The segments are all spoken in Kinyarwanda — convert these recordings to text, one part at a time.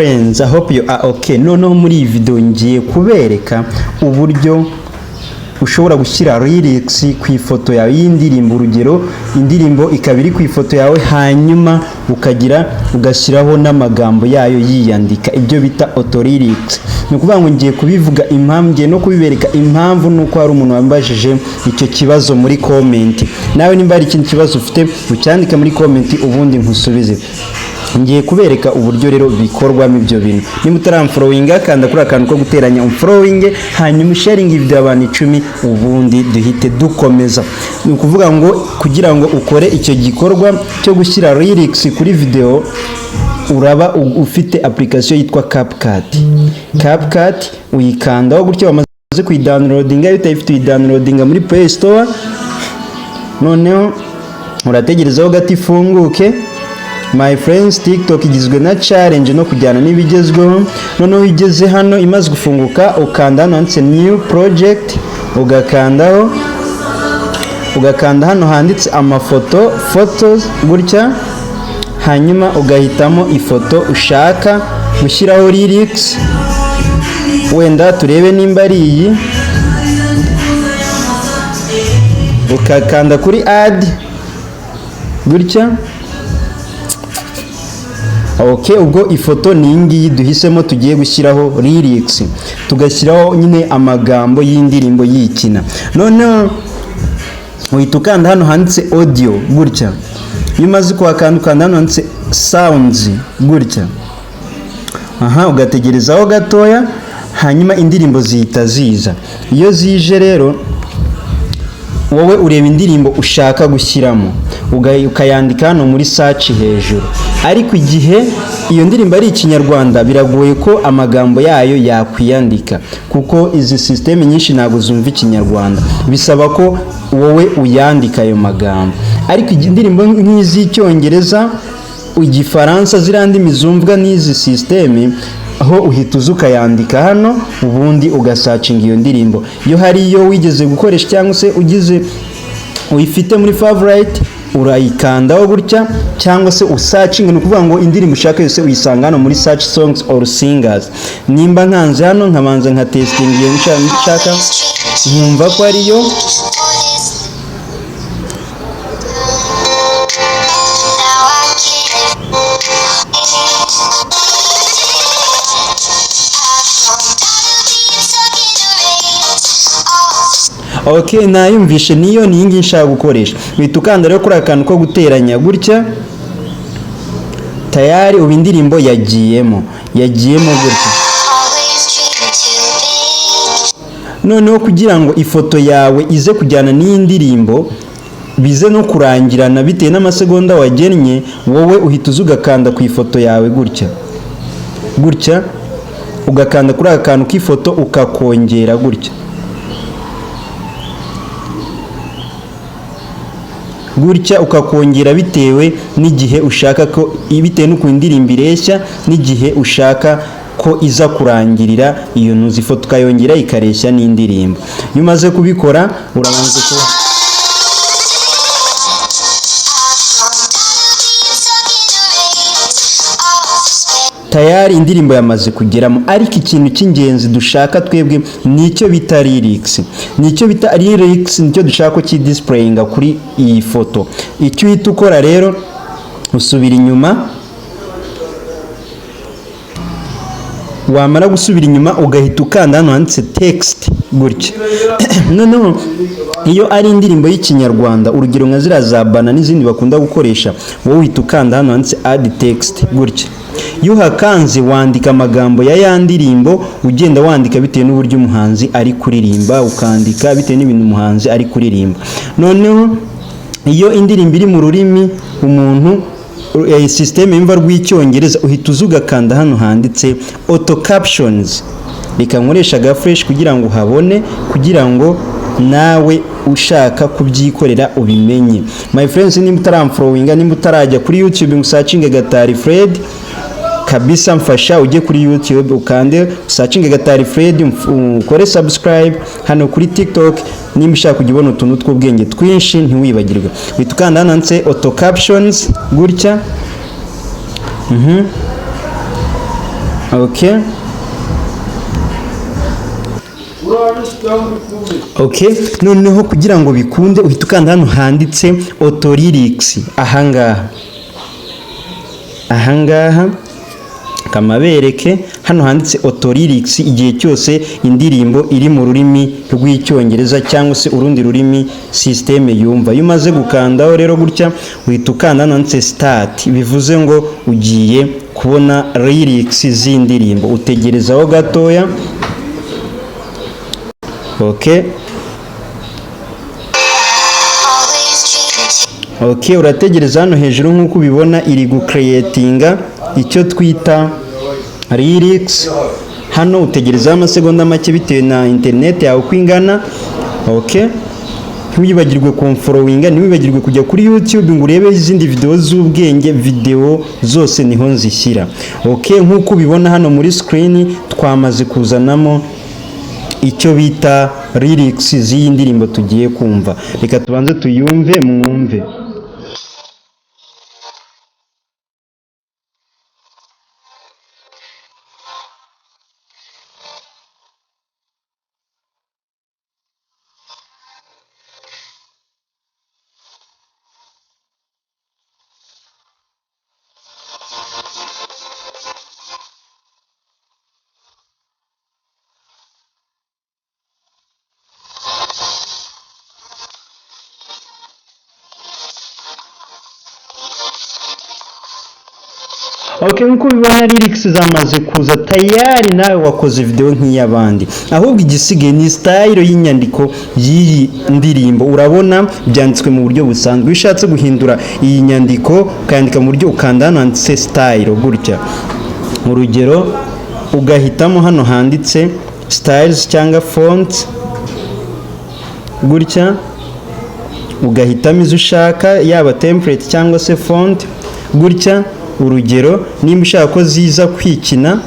friends, I hope you are okay. Noneho muri iyi video ngiye kubereka uburyo ushobora gushyira lyrics ku ifoto yawe y'indirimbo. Urugero, indirimbo ikabiri ku ifoto yawe, hanyuma ugashyiraho n'amagambo yayo yiyandika, ibyo bita auto lyrics. Ni ukuvuga ngo ngiye kubivuga impamvu, ngiye no kubibereka impamvu, nuko hari umuntu wambajije icyo kibazo muri comment. Nawe nimba hari ikindi kibazo ufite ucyandika muri comment, ubundi nkusubize. Ngiye kubereka uburyo rero bikorwamo ibyo bintu. Niba utaramfollowinga, kanda kuri akantu ko guteranya unfollowing, hanyuma sharing video abantu 10, ubundi duhite dukomeza. Ni ukuvuga ngo kugira ngo ukore icyo gikorwa cyo gushyira lyrics kuri video, uraba ufite application yitwa CapCut. Uyikandaho gutyo, wamaze kuyidownloadinga, iyo utayifite uyidownloadinga muri Play Store. Noneho urategerezaho gato ifunguke. My friends, TikTok igizwe na challenge no kujyana n'ibigezweho. Noneho igeze hano, imaze gufunguka, ukanda hano handitse new project, ugakanda hano handitse amafoto, photos gutya, hanyuma ugahitamo ifoto ushaka gushyiraho lyrics. Wenda turebe nimba ari iyi, ukakanda kuri add gutya. Okay, ubwo ifoto ni ngiyi duhisemo tugiye gushyiraho lyrics, tugashyiraho nyine amagambo y'indirimbo yikina. Noneho uhita ukanda hano handitse audio gutya, iyo umaze kuhakanda hano handitse sounds gutya, ugategerezaho gatoya, hanyuma indirimbo zihita ziza. Iyo zije rero, wowe ureba indirimbo ushaka gushyiramo, ukayandika hano muri search hejuru. Ariko igihe iyo ndirimbo ari ikinyarwanda, biragoye ko amagambo yayo yakwiyandika, kuko izi system nyinshi ntabwo zumva ikinyarwanda, bisaba ko wowe uyandika ayo magambo. Ariko indirimbo nk'iz'icyongereza, igifaransa, zirandi mizumvwa n'izi system, aho uhita ukayandika hano, ubundi ugasearching iyo ndirimbo. Iyo hari iyo wigeze gukoresha cyangwa se uyifite muri favorite, urayikandaho gutya, cyangwa se usearching. Ni ukuvuga ngo indirimbo ushaka yose uyisanga hano muri search songs or singers. Nimba nkanze hano, nkabanza nka testing iyo nshaka, nkumva ko ariyo. Okay, nayumvishe niyo ni ngi nshaka gukoresha. Uhita ukanda rero kuri akantu ko guteranya gutya, tayari ubu indirimbo yagiyemo gutya. Noneho kugira ngo ifoto yawe ize kujyana n'iyi ndirimbo, bize no kurangirana bitewe n'amasegonda wagennye, wowe uhita ugakanda ku ifoto yawe gutya, ugakanda kuri akantu k'ifoto, ukakongera gutya ukakongera bitewe n'igihe ushaka ko, bitewe n'uko indirimbo ireshya n'igihe ushaka ko iza kurangirira. Iyo ntuzi ifoto ukayongera ikareshya n'indirimbo. Iyo umaze kubikora, urabanza tayari indirimbo yamaze kugeramo. Ariko ikintu cy'ingenzi dushaka twebwe nicyo bita lyrics. Nicyo dushaka ko kidisplayinga kuri iyi foto. Icyo uhita ukora rero, usubira inyuma, wamara gusubira inyuma, ugahita ukanda hano handitse text gutya. Noneho iyo ari indirimbo y'ikinyarwanda, urugero nka zira za bana n'izindi bakunda gukoresha, wowe uhita ukanda hano handitse add text gutya. Iyo uhakanze, wandika amagambo ya ndirimbo, ugenda wandika bitewe n'uburyo umuhanzi ari kuririmba, ukandika bitewe n'ibintu umuhanzi ari kuririmba. Noneho iyo indirimbo iri mu rurimi umuntu system yumva rw'icyongereza, uhita ugakanda hano handitse auto captions. Reka nkoresha fresh kugira ngo uhabone, kugira ngo nawe ushaka kubyikorera ubimenye. My friends, nimba utaramfollowinga, nimba utarajya kuri YouTube searching Gatari Fred, kabisa mfasha ujye kuri YouTube ukande searching Gatari Fred, ukore subscribe hano kuri TikTok. Nimba ushaka kujibona utuntu tw'ubwenge twinshi, ntiwibagirwe bitukanda hano handitse auto captions gutya. okay okay noneho kugira ngo bikunde uhita ukanda hano handitse auto lyrics ahangaha kamabereke hano handitse auto lyrics igihe cyose indirimbo iri mu rurimi rw'icyongereza cyangwa se urundi rurimi system yumva. Iyo umaze gukandaho rero gutya uhita ukanda hano handitse start, bivuze ngo ugiye kubona lyrics z'indirimbo. Utegerezaho gatoya. Okay, urategereza hano hejuru nk'uko ubibona iri gucreatinga icyo twita lyrics. Hano utegerezaho amasegonda make bitewe na internet yawe uko ingana. Okay, ntiwibagirwe kumfollowinga, ntiwibagirwe kujya kuri YouTube ngo urebe izindi video z'ubwenge. Video zose niho nzishyira. Okay, nk'uko ubibona hano muri screen twamaze kuzanamo icyo bita lyrics z'iyi ndirimbo tugiye kumva. Reka tubanze tuyumve mwumve. Okay, nkuko ubibona lyrics zamaze kuza tayari, nawe wakoze video nk'iyabandi. Ahubwo igisigaye ni style y'inyandiko y'iyi ndirimbo. Urabona byanditswe mu buryo busanzwe. Ushatse guhindura iyi nyandiko ukandika mu buryo ukanda hano handitse style gutya. Urugero ugahitamo hano handitse styles cyangwa fonts gutya, ugahitamo izo ushaka yaba template cyangwa se font gutya. Urugero nimba ushaka ko ziza kwikina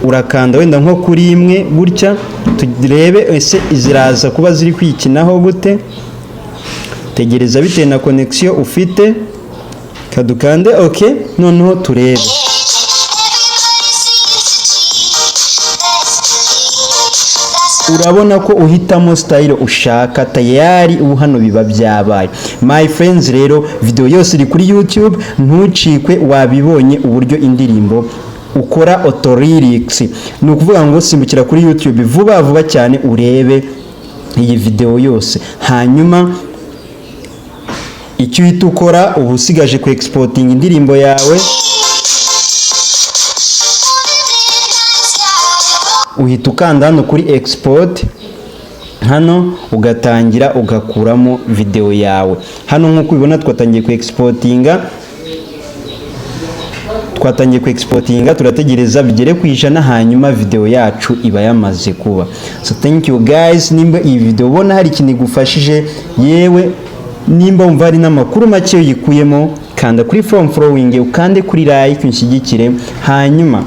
urakanda wenda nko kuri imwe gutya, turebe ese iziraza kuba ziri kwikinaho gute. Tegereza bitewe na connection ufite, kadukande. Okay, noneho turebe. Urabona ko uhitamo style ushaka tayari, ubu hano biba byabaye. My friends, rero video yose iri kuri YouTube, ntucikwe, wabibonye uburyo indirimbo ukora auto lyrics. Ni ukuvuga ngo simbukira kuri YouTube vuba cyane urebe iyi video yose, hanyuma icyo uhita ukora ubu usigaje ku exporting indirimbo yawe. Uhita ukanda hano kuri export, hano ugatangira ugakuramo video yawe. Hano nk'uko ubibona twatangiye ku exportinga, turategereza bigere ku 100 hanyuma video yacu iba yamaze kuba. So thank you guys. Nimba iyi video ubona hari ikintu igufashije, yewe nimba umva hari n'amakuru make uyikuyemo, kanda kuri following, ukande kuri like unshyigikire, hanyuma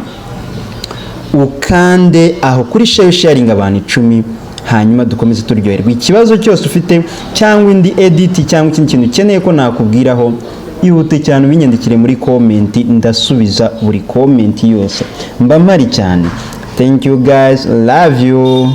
ukande aho kuri sharing abantu 10, hanyuma dukomeze turyoherwa. Ikibazo cyose ufite cyangwa indi edit cyangwa ikindi kintu ukeneye ko nakubwiraho, ihute cyane ubinyandikire muri comment, ndasubiza buri comment yose, mba mpari cyane. Thank you guys, love you.